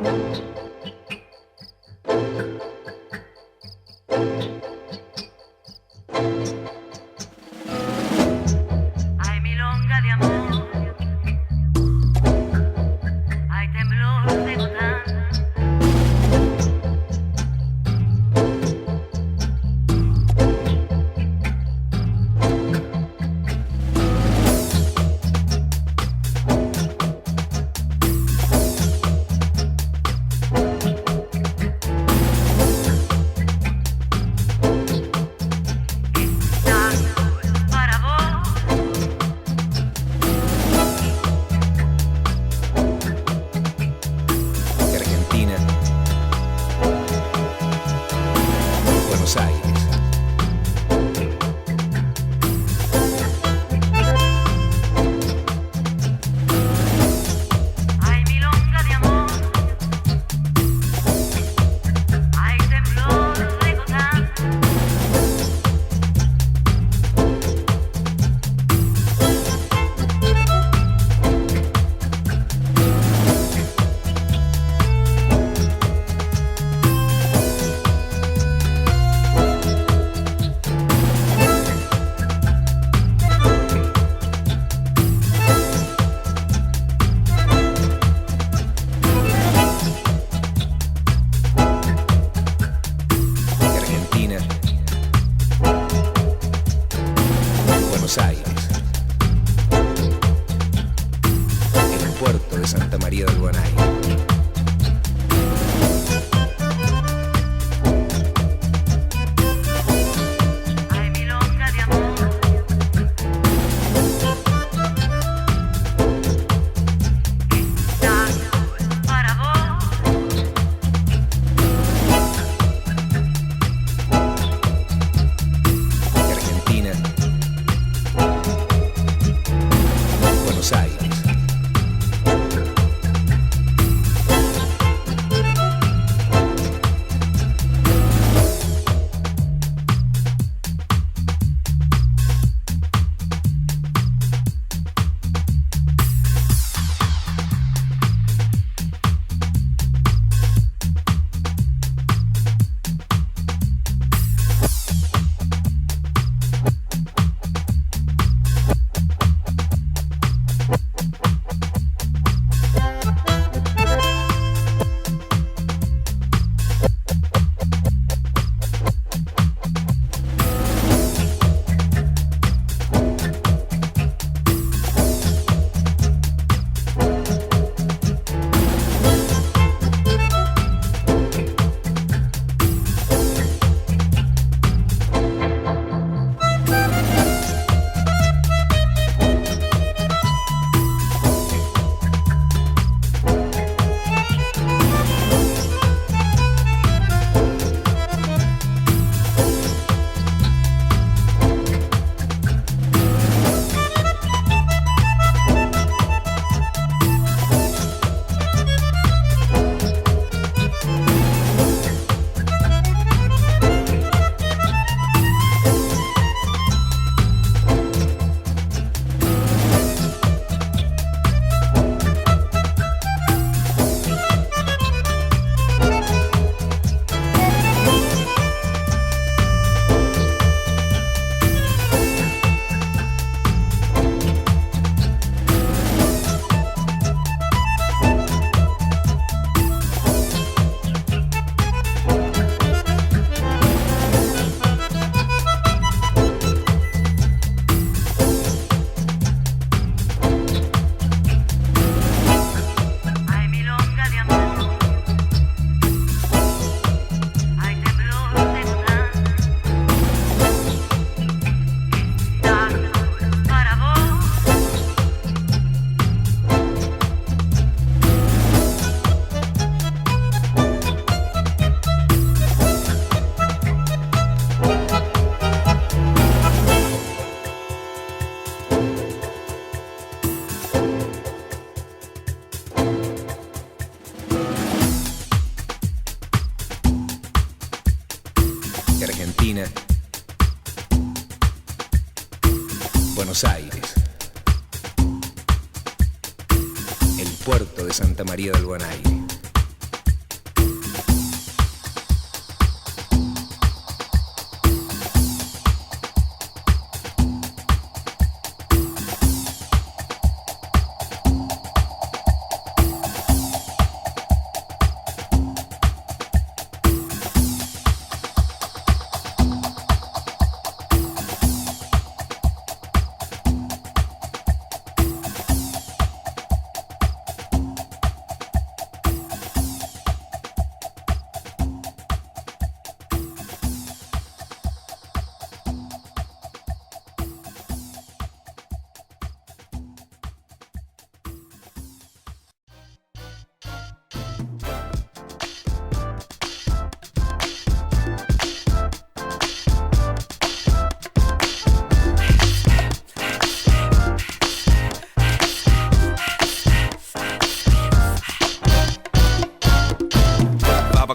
Hay milonga de amor, hay temblor de gotán. Para vos, de Argentina, Buenos Aires. hay milonga de amor, hay temblor de gotán. De Argentina, Buenos Aires. El puerto de Santa María del Guanay. Hay milonga de amor, para vos. De Argentina, Buenos Aires. Hay milonga de amor, hay temblor de gotán. Para vos. De Argentina, Buenos Aires. El puerto de Santa María del Guanay.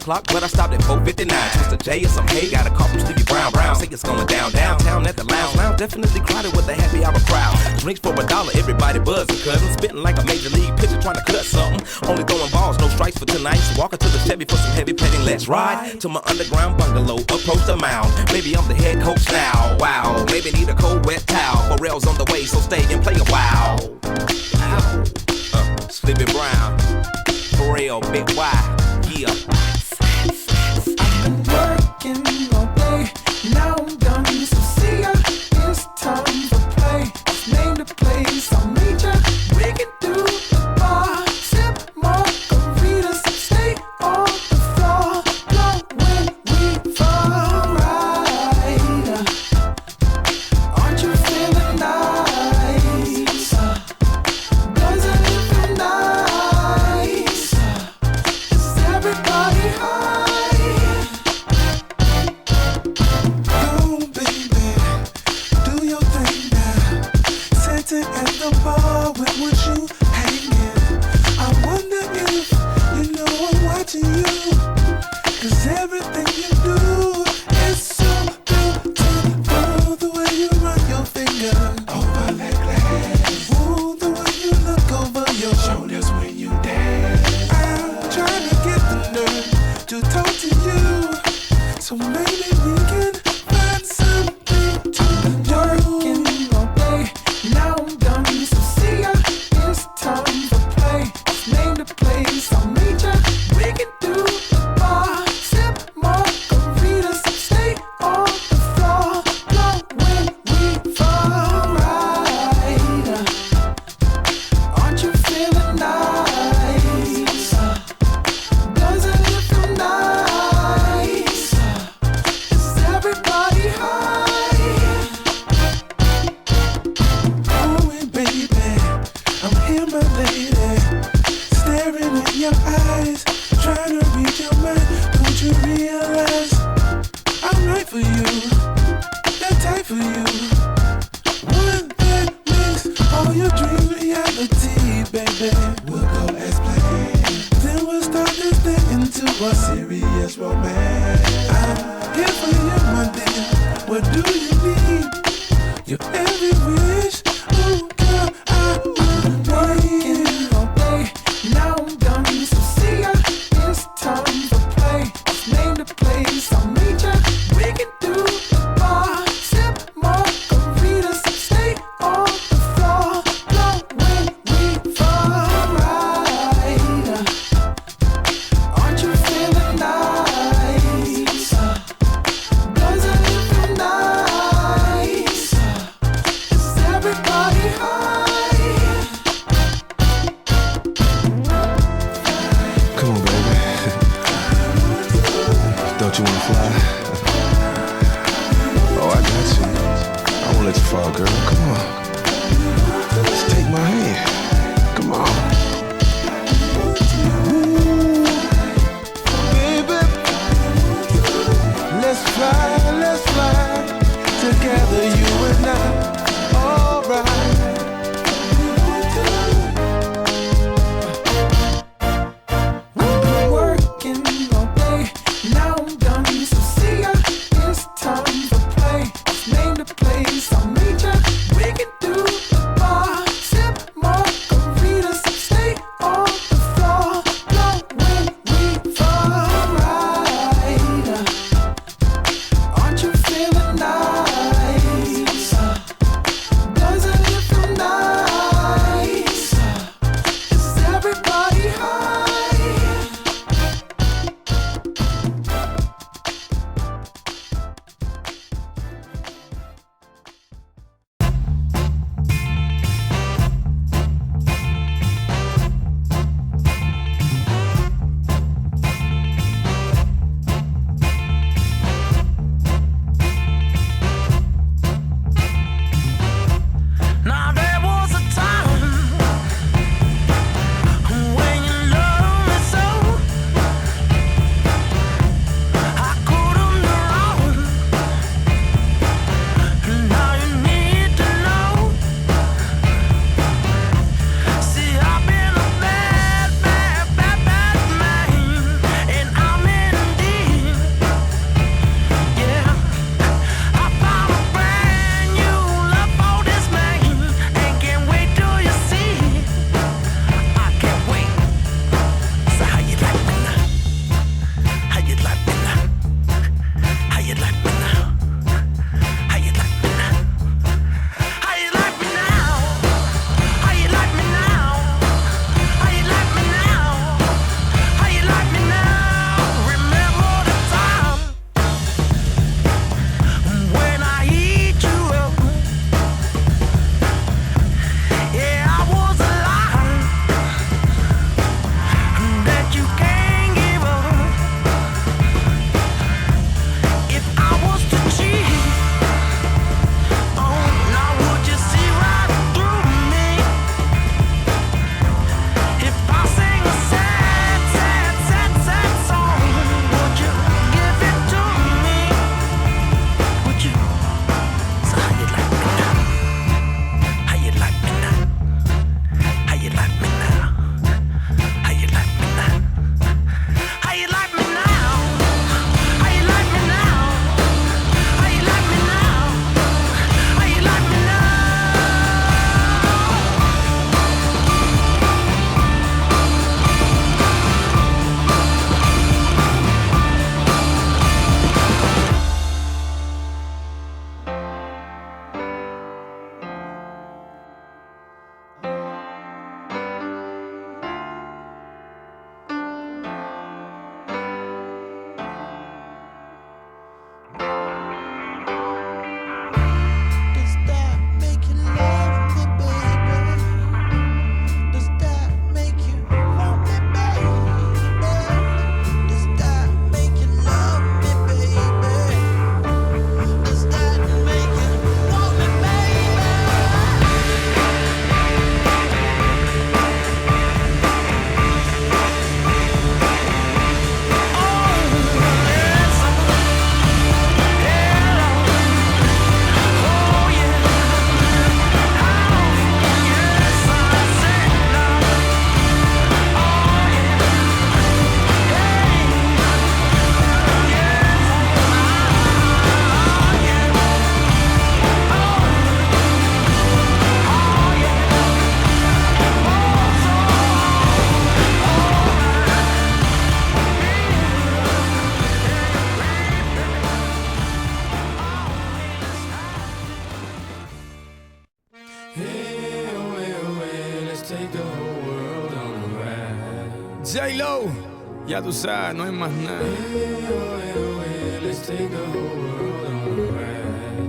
o'clock, but I stopped at 4:59. Just a J or some hay, got a call from Stevie Brown. Say it's going downtown at the lounge. Definitely crowded with a happy hour crowd. Drinks for $1, everybody buzzing, cousin. Spitting like a major league pitcher trying to cut something. Only throwing balls, no strikes for tonight. So walking to the Chevy for some heavy petting. Let's ride to my underground bungalow, approach the mound. Maybe I'm the head coach now. Wow, maybe need a cold wet towel. Pharrell's on the way, so stay and play a while. Sleepy Brown, Pharrell, Big Y, yeah. I've been working all day, now I'm done, so see ya. It's time for play. I've named a place, I'll meet ya. We can do the bar, sip margaritas, stay on the floor, blow when we fall right. Aren't you feeling nice? Doesn't it feel nice? Is everybody high? Go, baby, do your thing now. Sitting at the bar, where would you hanging? I wonder if you know I'm watching you. 'Cause everything you do is so beautiful. The way you run your finger over that glass. Ooh, the way you look over your shoulders when you dance. I'm trying to get the nerve to talk to you. So maybe we can find something to do. Working all day, now I'm done, so see ya. It's time for play. I've named a place, I'll meet ya. We can do the bar, sip margaritas, stay on the floor, blow when we fall right. Aren't you feeling nice? Doesn't it feel nice? Is everybody high? Oh, baby, I'm here, my lady, staring in your eyes, trying to read your mind. Don't you realize I'm right for you, that type for you, one that makes all your dreams reality, baby. We'll go as planned, then we'll start this thing into a serious romance. I'm here for you, my dear. What do you need? Your every wish. Oh, girl, I'm working all day, now I'm done, so see ya. It's time for play. I've named a place, I'll meet ya. We can do the bar, sip margaritas, stay on the floor, blow when we fall right. Aren't you feeling nice? Doesn't it feel nice? J-Lo, ya tú sabes, no hay más nada.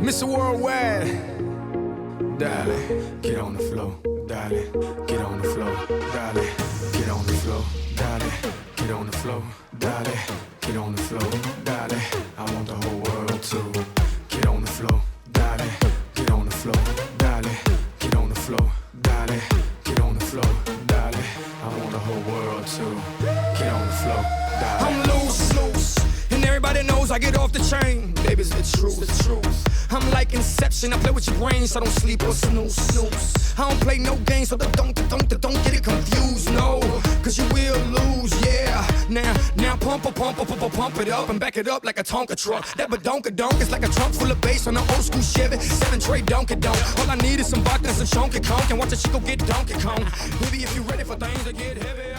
Mr. Worldwide, dale, get on the floor, dale, get on the floor, dale, get on the floor, dale, get on the floor, dale, get on the floor, dale. I want the whole world to get on the floor, dale, get on the floor, dale, get on the floor, dale, get on the floor, dale. I want the whole world to get on the floor, dale. I'm loose, and everybody knows I get off the chain. Baby's the truth. I'm like Inception, I play with your brain, so don't sleep or snooze. I don't play no games, so don't get it confused, no. Cause you will lose, yeah. Now pump it up and back it up like a Tonka truck. That badonka-donk is like a trunk full of bass on an old school Chevy 7-tray donka-donk. All I need is some vodka and some chonky conk, and watch a chico get Donkey Kong. Baby, if you ready for things to get heavy.